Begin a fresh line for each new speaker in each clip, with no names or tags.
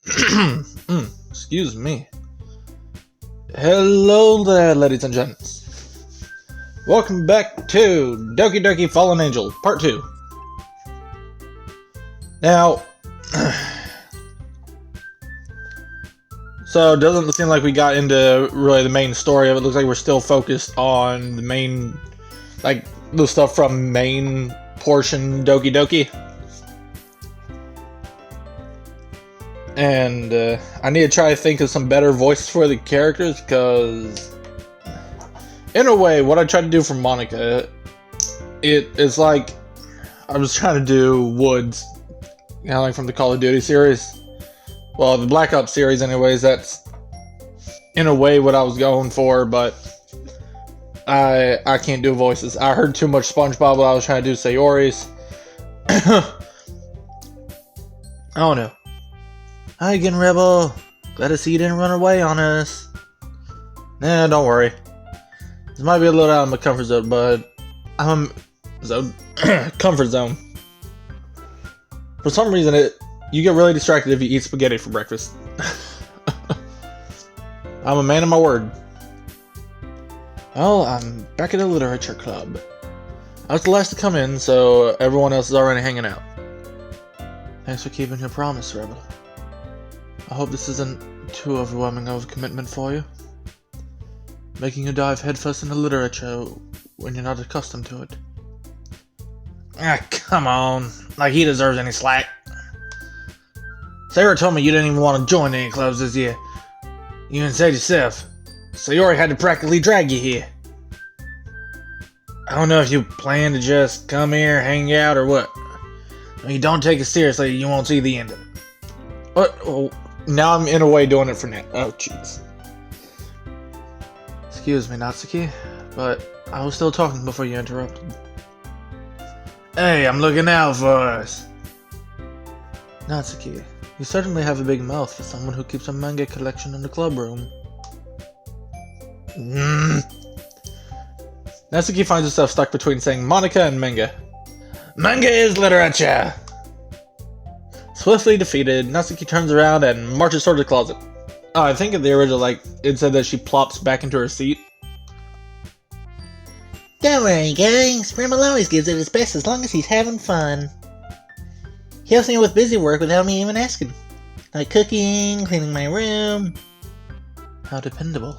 Excuse me. Hello there, ladies and gents. Welcome back to Doki Doki Fallen Angel, Part 2. Now, so it doesn't seem like we got into really the main story of it. It looks like we're still focused on the main, like, the stuff from main portion Doki Doki. And I need to try to think of some better voices for the characters, because in a way, what I tried to do for Monica, it's like I was trying to do Woods, you know, like from the Call of Duty series. Well, the Black Ops series anyways, that's in a way what I was going for, but I can't do voices. I heard too much SpongeBob while I was trying to do Sayori's. I don't know. Hi again, Rebel. Glad to see you didn't run away on us. Nah, don't worry. This might be a little out of my comfort zone, but I'm comfort zone. For some reason, you get really distracted if you eat spaghetti for breakfast. I'm a man of my word. Well, I'm back at the literature club. I was the last to come in, so everyone else is already hanging out. Thanks for keeping your promise, Rebel. I hope this isn't too overwhelming of a commitment for you. Making you dive headfirst into literature when you're not accustomed to it. Ah, come on. Like he deserves any slack. Sarah told me you didn't even want to join any clubs this year. You even said yourself. Sayori had to practically drag you here. I don't know if you plan to just come here, hang out, or what. If you don't take it seriously, you won't see the end of it. What? Oh, now I'm in a way doing it for now. Oh, jeez. Excuse me, Natsuki, but I was still talking before you interrupted. Hey, I'm looking out for us. Natsuki, you certainly have a big mouth for someone who keeps a manga collection in the club room. Natsuki finds herself stuck between saying Monica and manga. Manga is literature! Swiftly defeated, Natsuki turns around and marches toward the closet. Oh, I think in the original, it said that she plops back into her seat.
Don't worry, guys. Rebel always gives it his best as long as he's having fun. He helps me with busy work without me even asking. Like cooking, cleaning my room.
How dependable.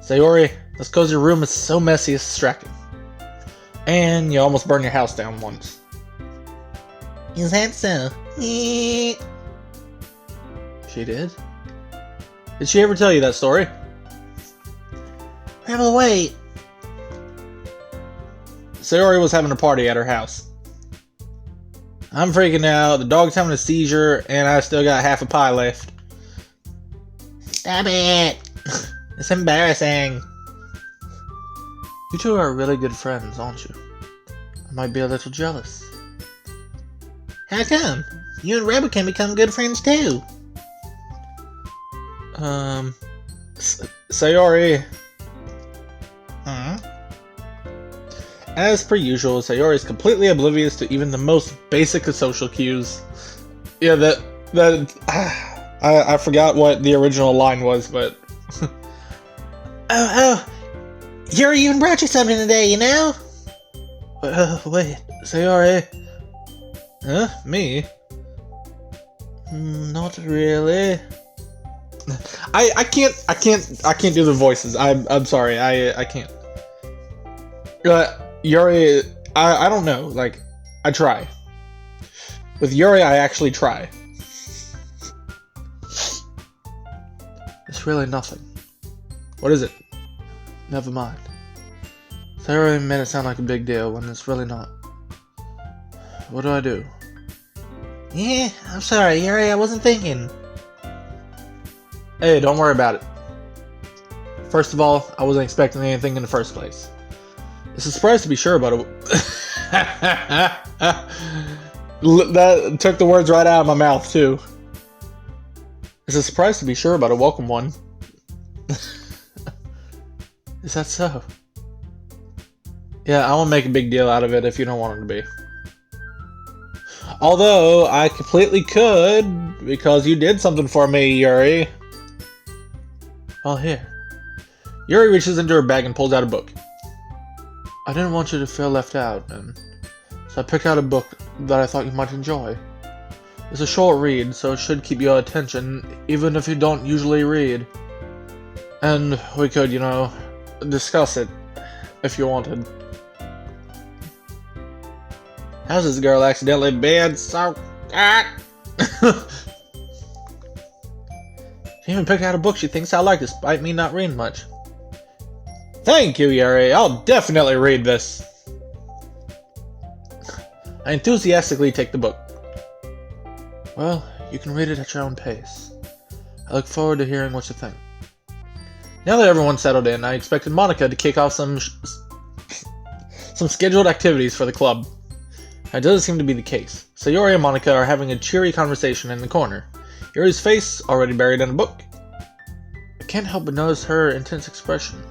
Sayori, this cozy room is so messy it's distracting. And you almost burned your house down once.
Is that so?
She did? Did she ever tell you that story?
Rebel, wait.
Sayori was having a party at her house. I'm freaking out, the dog's having a seizure, and I still got half a pie left.
Stop it! It's embarrassing.
You two are really good friends, aren't you? I might be a little jealous.
How come? You and Rebel can become good friends too.
Sayori. As per usual, Sayori is completely oblivious to even the most basic of social cues. Yeah, I forgot what the original line was, but...
Oh, Yuri even brought you something today, you know?
Wait, Sayori... Huh? Me? Not really. I can't do the voices. I'm sorry. I can't. Yuri, I don't know. Like, I try. With Yuri, I actually try. It's really nothing. What is it? Never mind. Sayori made it sound like a big deal when it's really not. What do I do?
Yeah, I'm sorry, Yuri, I wasn't thinking.
Hey, don't worry about it. First of all, I wasn't expecting anything in the first place. It's a surprise to be sure about it. That took the words right out of my mouth, too. It's a surprise to be sure about a welcome one. Is that so? Yeah, I won't make a big deal out of it if you don't want it to be. Although, I completely could, because you did something for me, Yuri. Well, here. Yuri reaches into her bag and pulls out a book. I didn't want you to feel left out, and so I picked out a book that I thought you might enjoy. It's a short read, so it should keep your attention, even if you don't usually read. And we could, discuss it, if you wanted. How's this girl accidentally being so... She even picked out a book she thinks I like, despite me not reading much. Thank you, Yuri. I'll definitely read this. I enthusiastically take the book. Well, you can read it at your own pace. I look forward to hearing what you think. Now that everyone's settled in, I expected Monica to kick off some scheduled activities for the club. That doesn't seem to be the case, so Yuri and Monica are having a cheery conversation in the corner. Yuri's face already buried in a book. I can't help but notice her intense expression,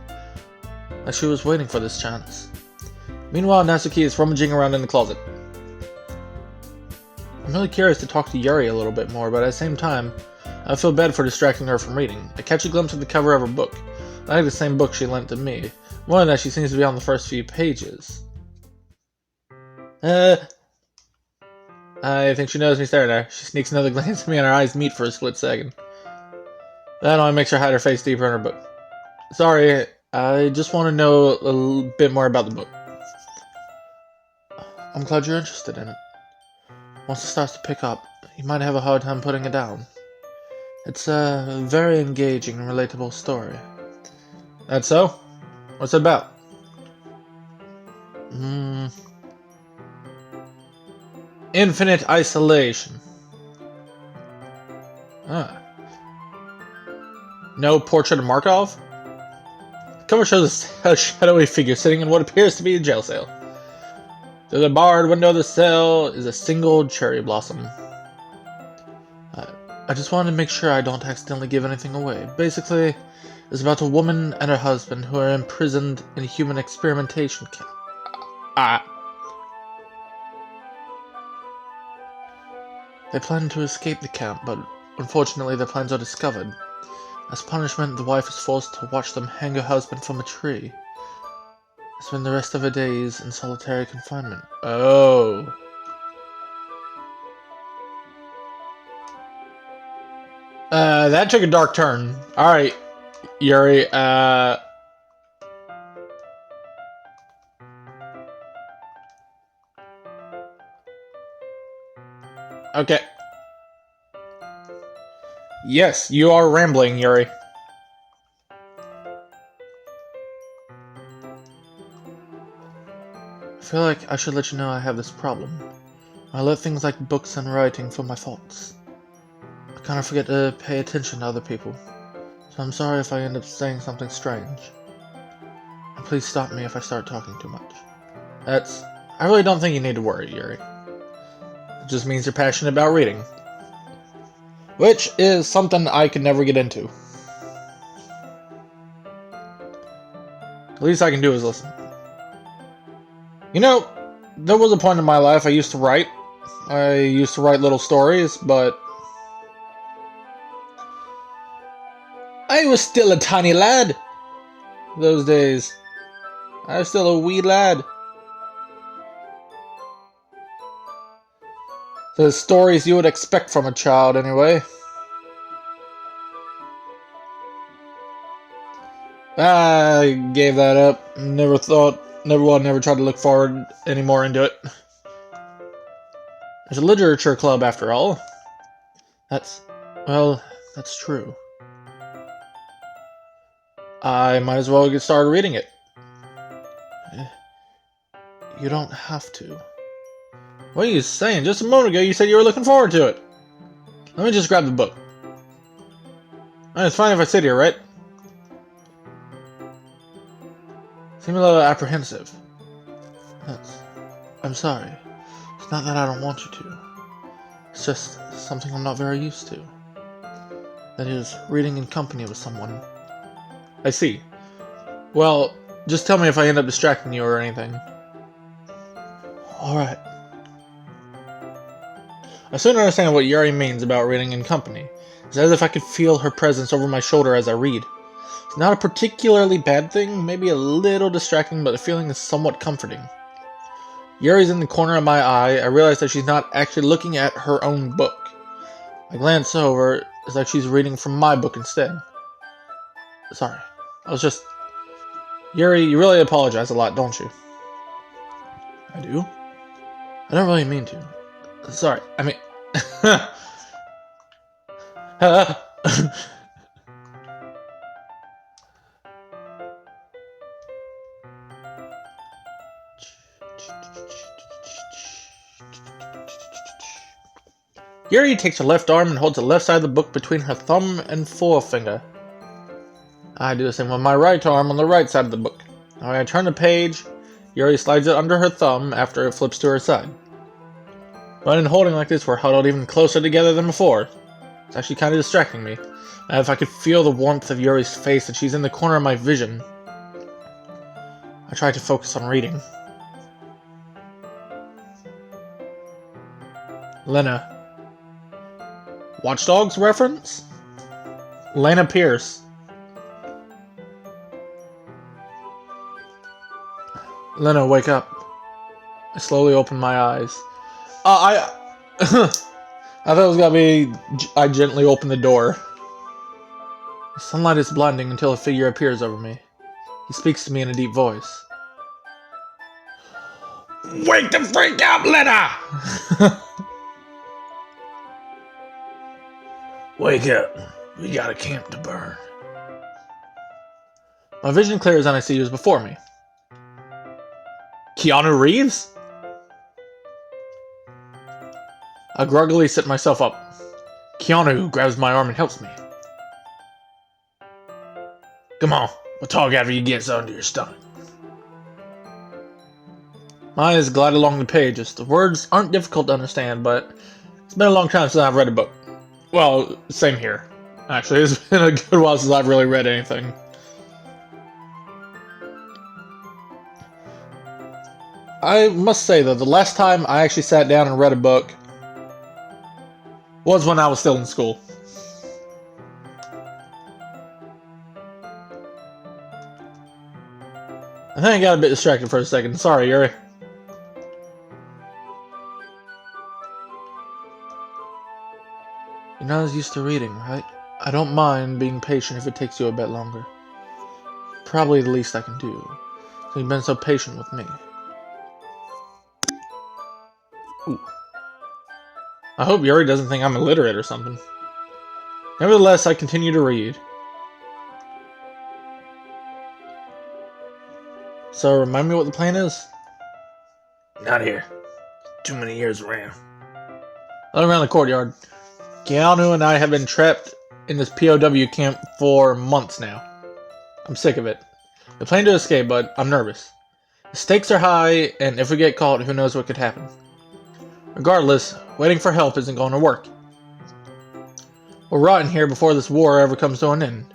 like she was waiting for this chance. Meanwhile, Natsuki is rummaging around in the closet. I'm really curious to talk to Yuri a little bit more, but at the same time, I feel bad for distracting her from reading. I catch a glimpse of the cover of her book. I like the same book she lent to me. More than that, she seems to be on the first few pages. I think she knows me staring at her. She sneaks another glance at me and our eyes meet for a split second. That only makes her hide her face deeper in her book. Sorry, I just want to know a little bit more about the book. I'm glad you're interested in it. Once it starts to pick up, you might have a hard time putting it down. It's a very engaging and relatable story. That's so? What's it about? Infinite isolation. No portrait of Markov? The cover shows a shadowy figure sitting in what appears to be a jail cell. Through the barred window of the cell is a single cherry blossom. I just wanted to make sure I don't accidentally give anything away. Basically, it's about a woman and her husband who are imprisoned in a human experimentation camp. They plan to escape the camp, but unfortunately their plans are discovered. As punishment, the wife is forced to watch them hang her husband from a tree. Spend the rest of her days in solitary confinement. Oh. That took a dark turn. Alright, Yuri, okay. Yes, you are rambling, Yuri. I feel like I should let you know I have this problem. I let things like books and writing fill my thoughts. I kind of forget to pay attention to other people, so I'm sorry if I end up saying something strange. And please stop me if I start talking too much. I really don't think you need to worry, Yuri. It just means you're passionate about reading. Which is something I could never get into. The least I can do is listen. There was a point in my life I used to write. I used to write little stories, but I was still a tiny lad. Those days. I was still a wee lad. The stories you would expect from a child, anyway. I gave that up. Never tried to look forward any more into it. There's a literature club, after all. That's true. I might as well get started reading it. You don't have to. What are you saying? Just a moment ago you said you were looking forward to it. Let me just grab the book. It's fine if I sit here, right? Seem a little apprehensive. I'm sorry. It's not that I don't want you to. It's just something I'm not very used to. That is, reading in company with someone. I see. Well, just tell me if I end up distracting you or anything. Alright. I soon understand what Yuri means about reading in company. It's as if I could feel her presence over my shoulder as I read. It's not a particularly bad thing, maybe a little distracting, but the feeling is somewhat comforting. Yuri's in the corner of my eye. I realize that she's not actually looking at her own book. I glance over. It's like she's reading from my book instead. Sorry. I was just... Yuri, you really apologize a lot, don't you? I do? I don't really mean to. Sorry, I mean... Yuri takes her left arm and holds the left side of the book between her thumb and forefinger. I do the same with my right arm on the right side of the book. When I turn the page, Yuri slides it under her thumb after it flips to her side. But in holding like this, we're huddled even closer together than before. It's actually kind of distracting me. If I could feel the warmth of Yuri's face and she's in the corner of my vision. I try to focus on reading. Lena. Watch Dogs reference? Lena Pierce. Lena, wake up. I slowly open my eyes. I thought it was gonna be I gently open the door. The sunlight is blinding until a figure appears over me. He speaks to me in a deep voice. Wake the freak up, Lena! Wake up. We got a camp to burn. My vision clears and I see who's before me. Keanu Reeves? I groggily sit myself up. Keanu grabs my arm and helps me. Come on, we'll talk after you get something to your stomach. My eyes glide along the pages. The words aren't difficult to understand, but it's been a long time since I've read a book. Well, same here. Actually, it's been a good while since I've really read anything. I must say, though, the last time I actually sat down and read a book was when I was still in school. I think I got a bit distracted for a second. Sorry, Yuri. You're not as used to reading, right? I don't mind being patient if it takes you a bit longer. Probably the least I can do. So you've been so patient with me. Ooh. I hope Yuri doesn't think I'm illiterate or something. Nevertheless, I continue to read. So, remind me what the plan is? Not here. Too many years around. Around the courtyard. Keanu and I have been trapped in this POW camp for months now. I'm sick of it. We plan to escape, but I'm nervous. The stakes are high, and if we get caught, who knows what could happen. Regardless, waiting for help isn't going to work. We'll rot in here before this war ever comes to an end.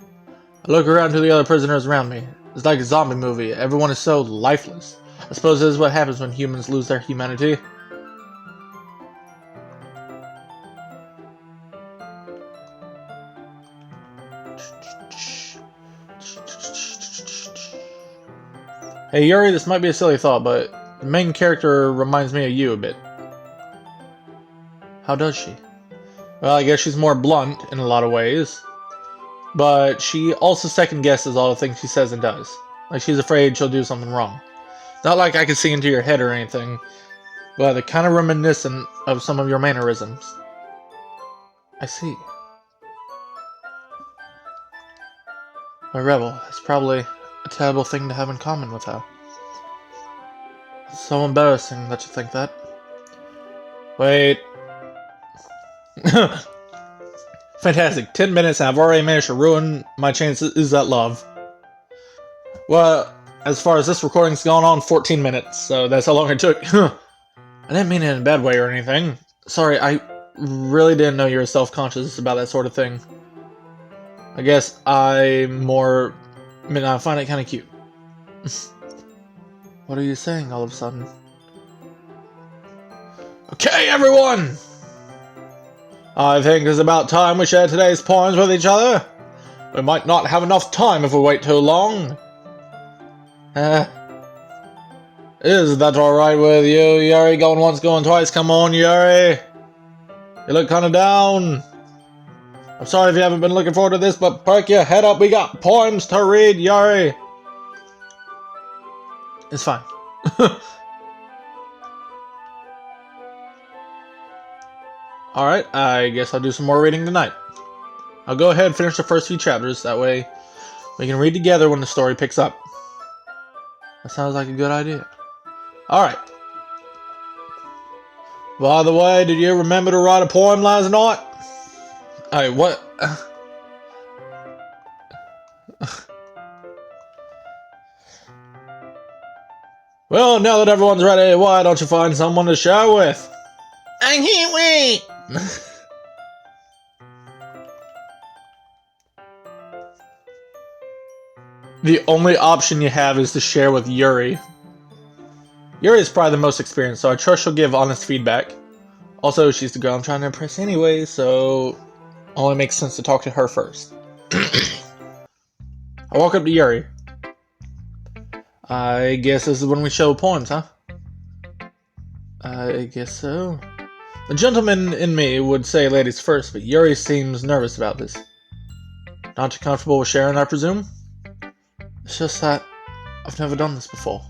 I look around to the other prisoners around me. It's like a zombie movie. Everyone is so lifeless. I suppose this is what happens when humans lose their humanity. Hey Yuri, this might be a silly thought, but the main character reminds me of you a bit. How does she? Well, I guess she's more blunt in a lot of ways. But she also second guesses all the things she says and does. Like she's afraid she'll do something wrong. Not like I can see into your head or anything, but they're kind of reminiscent of some of your mannerisms. I see. A rebel. That's probably a terrible thing to have in common with her. It's so embarrassing that you think that. Wait. Fantastic. 10 minutes and I've already managed to ruin my chances at love. Well, as far as this recording's gone on, 14 minutes, so that's how long it took. I didn't mean it in a bad way or anything. Sorry, I really didn't know you were self-conscious about that sort of thing. I guess I find it kind of cute. What are you saying all of a sudden? Okay, everyone! I think it's about time we share today's poems with each other. We might not have enough time if we wait too long. Is that alright with you, Yuri? Going once, going twice. Come on, Yuri. You look kind of down. I'm sorry if you haven't been looking forward to this, but perk your head up. We got poems to read, Yuri. It's fine. Alright, I guess I'll do some more reading tonight. I'll go ahead and finish the first few chapters. That way we can read together when the story picks up. That sounds like a good idea. Alright. By the way, did you remember to write a poem last night? Hey, what? Well, now that everyone's ready, why don't you find someone to share with?
I can't wait!
The only option you have is to share with Yuri. Yuri is probably the most experienced, so I trust she'll give honest feedback. Also, she's the girl I'm trying to impress anyway, so only makes sense to talk to her first. I walk up to Yuri. I guess this is when we show poems, huh? I guess so. The gentleman in me would say ladies first, but Yuri seems nervous about this. Not too comfortable with sharing, I presume? It's just that I've never done this before.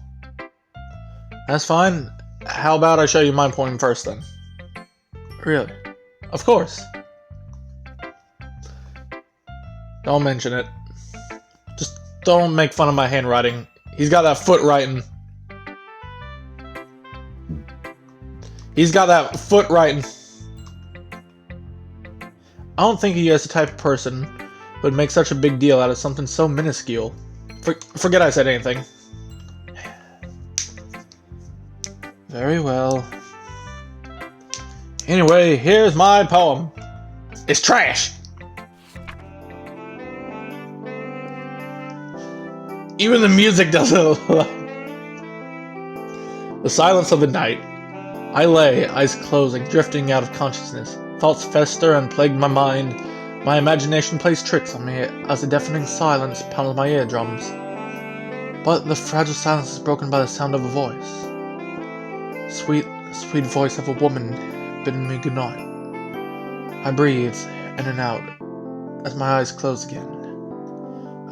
That's fine. How about I show you my poem first then? Really? Of course. Don't mention it. Just don't make fun of my handwriting. He's got that foot writing. He's got that foot writing. I don't think he is the type of person who would make such a big deal out of something so minuscule. Forget I said anything. Very well. Anyway, here's my poem. It's trash! Even the music doesn't. The silence of the night. I lay, eyes closing, drifting out of consciousness. Thoughts fester and plague my mind. My imagination plays tricks on me as a deafening silence pounds my eardrums. But the fragile silence is broken by the sound of a voice. Sweet, sweet voice of a woman bidding me goodnight. I breathe in and out as my eyes close again.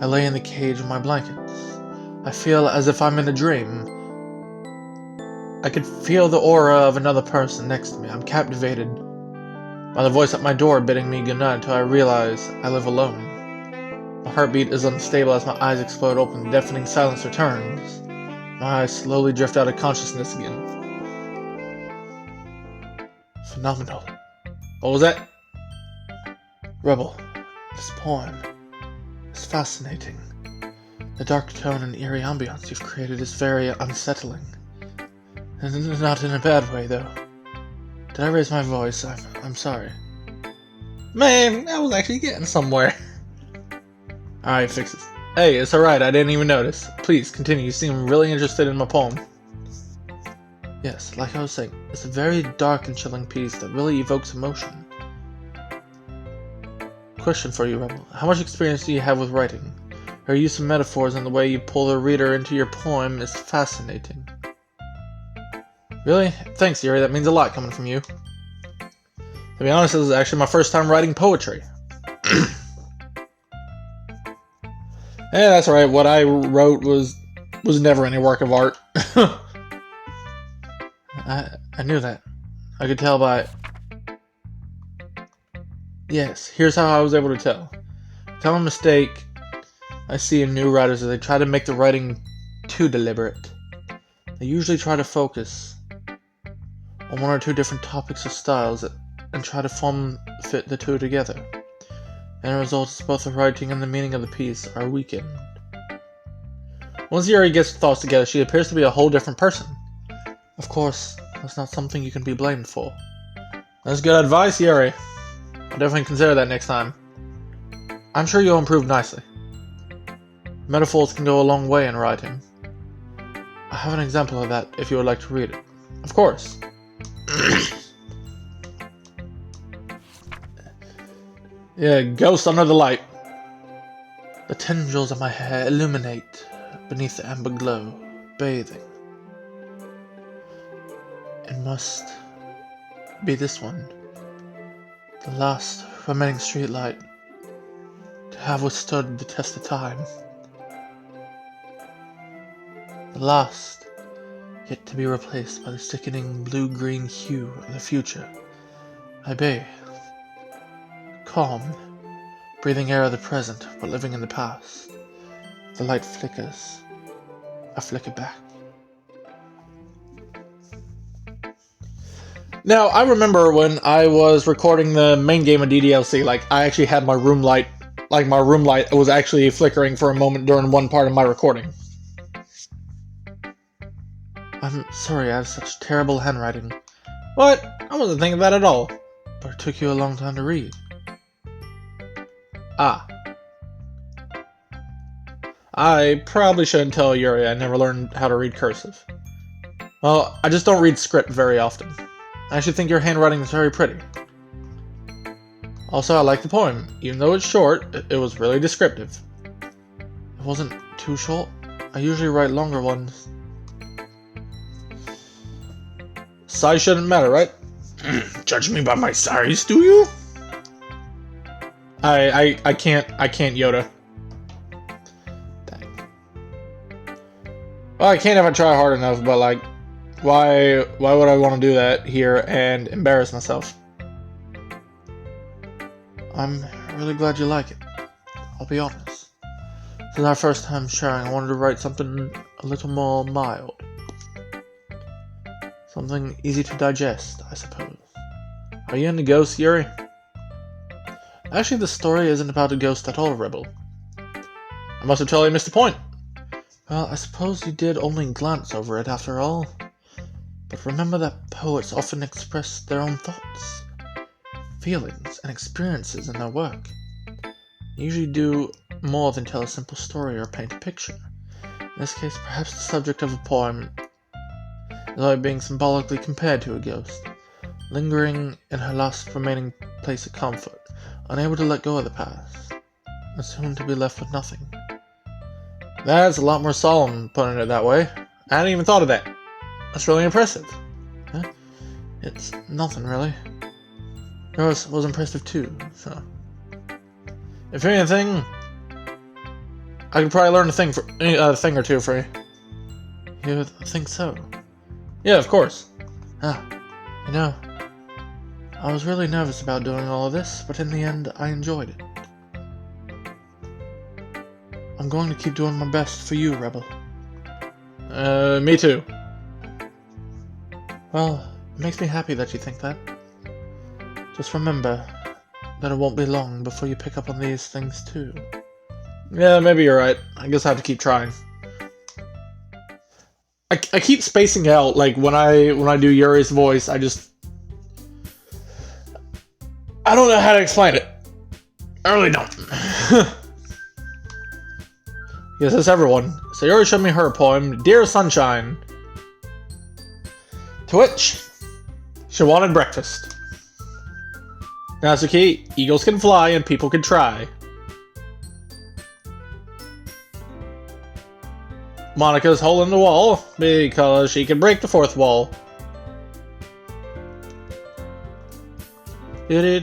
I lay in the cage of my blankets. I feel as if I'm in a dream. I could feel the aura of another person next to me. I'm captivated by the voice at my door bidding me goodnight until I realize I live alone. My heartbeat is unstable as my eyes explode open. The deafening silence returns. My eyes slowly drift out of consciousness again. Phenomenal. What was that? Rebel, this poem is fascinating. The dark tone and eerie ambiance you've created is very unsettling. And not in a bad way, though. Did I raise my voice? I'm sorry. Man, I was actually getting somewhere. Alright, fix this. Hey, it's alright, I didn't even notice. Please, continue, you seem really interested in my poem. Yes, like I was saying, it's a very dark and chilling piece that really evokes emotion. Question for you, Rebel. How much experience do you have with writing? Your use of metaphors and the way you pull the reader into your poem is fascinating. Really? Thanks, Yuri, that means a lot coming from you. To be honest, this is actually my first time writing poetry. Yeah, that's alright, what I wrote was never any work of art. I knew that. I could tell by... Yes, here's how I was able to tell. Common mistake I see in new writers is they try to make the writing too deliberate. They usually try to focus on one or two different topics or styles and try to fit the two together. And the result is both the writing and the meaning of the piece are weakened. Once Yuri gets her thoughts together, she appears to be a whole different person. Of course, that's not something you can be blamed for. That's good advice, Yuri. I'll definitely consider that next time. I'm sure you'll improve nicely. Metaphors can go a long way in writing. I have an example of that if you would like to read it. Of course. Yeah, ghost under the light. The tendrils of my hair illuminate beneath the amber glow, bathing. It must be this one, the last remaining streetlight to have withstood the test of time. The last, yet to be replaced by the sickening blue-green hue of the future. I bathe, calm, breathing air of the present, but living in the past. The light flickers. I flicker back. Now, I remember when I was recording the main game of DDLC, like, I actually had my room light, was actually flickering for a moment during one part of my recording. I'm sorry I have such terrible handwriting. What? I wasn't thinking that at all. But it took you a long time to read. Ah. I probably shouldn't tell Yuri I never learned how to read cursive. Well, I just don't read script very often. I actually think your handwriting is very pretty. Also, I like the poem. Even though it's short, it was really descriptive. It wasn't too short. I usually write longer ones. Size shouldn't matter, right? Judge me by my size, do you? I can't Yoda. Dang. Well, I can't if I try hard enough, but like, why would I want to do that here and embarrass myself? I'm really glad you like it. I'll be honest. This is our first time sharing. I wanted to write something a little more mild. Something easy to digest, I suppose. Are you into ghosts, Yuri? Actually, the story isn't about a ghost at all, Rebel. I must have totally missed the point. Well, I suppose you did only glance over it after all. But remember that poets often express their own thoughts, feelings, and experiences in their work. They usually do more than tell a simple story or paint a picture. In this case, perhaps the subject of a poem is like being symbolically compared to a ghost, lingering in her last remaining place of comfort, unable to let go of the past, and soon to be left with nothing. That's a lot more solemn, putting it that way. I hadn't even thought of that. That's really impressive. Huh? It's nothing, really. Yours was impressive too, so... If anything, I could probably learn a thing or two for you. You think so? Yeah, of course. You know, I was really nervous about doing all of this, but in the end, I enjoyed it. I'm going to keep doing my best for you, Rebel. Me too. Well, it makes me happy that you think that. Just remember that it won't be long before you pick up on these things too. Yeah, maybe you're right. I guess I have to keep trying. I keep spacing out, like, when I do Yuri's voice, I don't know how to explain it. I really don't. Yes, that's everyone. So Yuri showed me her poem, Dear Sunshine. To which, she wanted breakfast. Natsuki, eagles can fly and people can try. Monika's hole in the wall, because she can break the fourth wall. This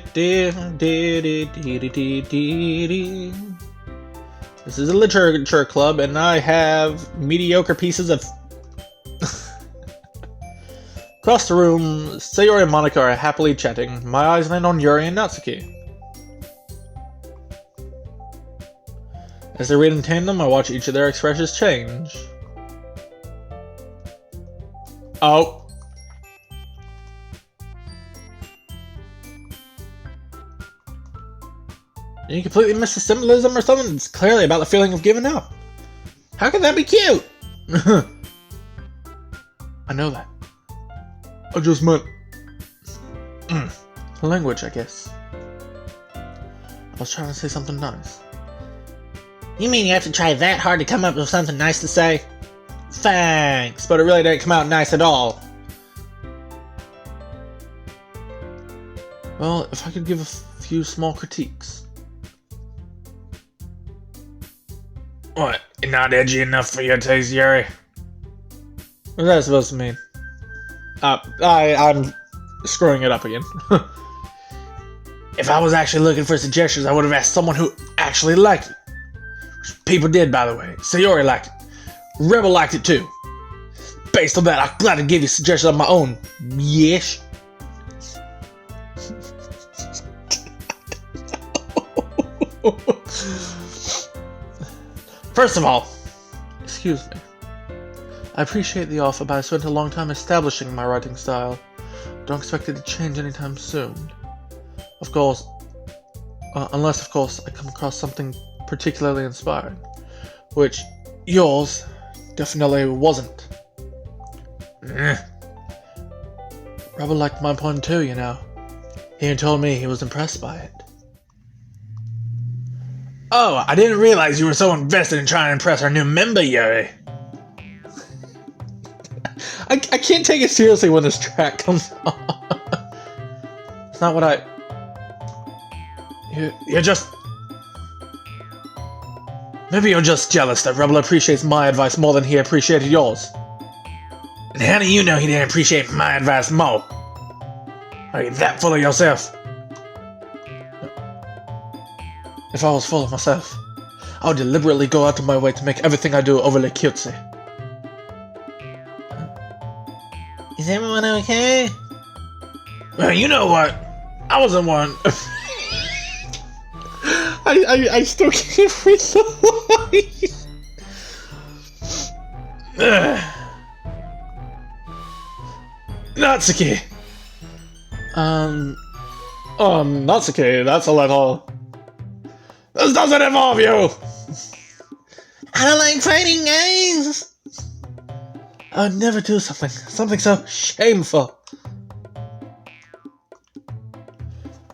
is a literature club, and I have mediocre pieces of... Across the room, Sayori and Monika are happily chatting. My eyes land on Yuri and Natsuki. As they read in tandem, I watch each of their expressions change. Oh. You completely missed the symbolism or something? It's clearly about the feeling of giving up. How can that be cute? I know that. I just meant... language, I guess. I was trying to say something nice.
You mean you have to try that hard to come up with something nice to say?
Thanks, but it really didn't come out nice at all. Well, if I could give a few small critiques. What? Not edgy enough for your taste, Yuri? What's that supposed to mean? I'm screwing it up again. If I was actually looking for suggestions, I would have asked someone who actually liked it. Which people did, by the way. Sayori liked it. Rebel liked it too. Based on that, I'm glad to give you suggestions of my own. Yes. First of all, excuse me. I appreciate the offer, but I spent a long time establishing my writing style. Don't expect it to change anytime soon. Of course, unless of course I come across something particularly inspiring, which yours definitely wasn't. Rebel liked my poem too, you know. He even told me he was impressed by it. Oh, I didn't realize you were so invested in trying to impress our new member, Yuri. I can't take it seriously when this track comes on. It's not what I... You're just... Maybe you're just jealous that Rebel appreciates my advice more than he appreciated yours. And how do you know he didn't appreciate my advice more? Are you that full of yourself? If I was full of myself, I would deliberately go out of my way to make everything I do overly cutesy.
Is everyone okay?
Well, you know what? I wasn't one. I still can't read the line. Natsuki. Natsuki, that's a little... This doesn't involve you!
I don't like fighting, guys!
I would never do something so shameful.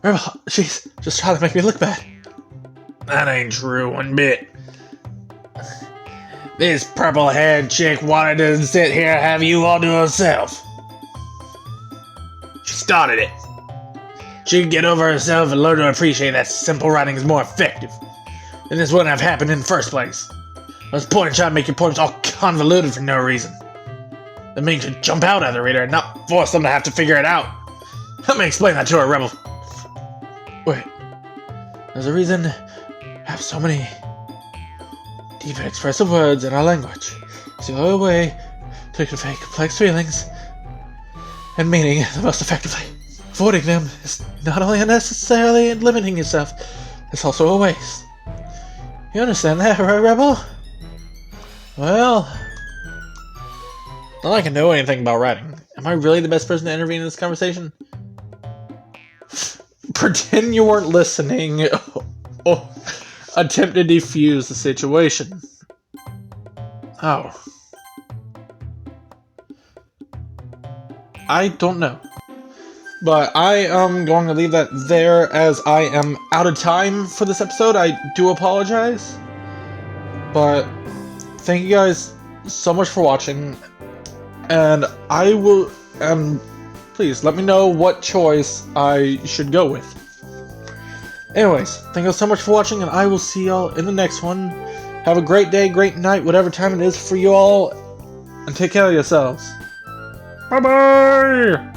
Rebel, she's just trying to make me look bad. That ain't true one bit. This purple-haired chick wanted to sit here and have you all to herself. She started it. She could get over herself and learn to appreciate that simple writing is more effective. And this wouldn't have happened in the first place. What's the point in trying to make your poems all convoluted for no reason? That means you jump out at the reader and not force them to have to figure it out. Let me explain that to her, Rebel. Wait. There's a reason we have so many deep expressive words in our language. It's the only way to convey complex feelings and meaning the most effectively. Avoiding them is not only unnecessarily limiting yourself, it's also a waste. You understand that, right, Rebel? Well, not like I know anything about writing. Am I really the best person to intervene in this conversation? Pretend you weren't listening or attempt to defuse the situation. Oh. I don't know. But I am going to leave that there as I am out of time for this episode. I do apologize. But thank you guys so much for watching. And I will... please let me know what choice I should go with. Anyways, thank you so much for watching, and I will see y'all in the next one. Have a great day, great night, whatever time it is for you all. And take care of yourselves. Bye-bye!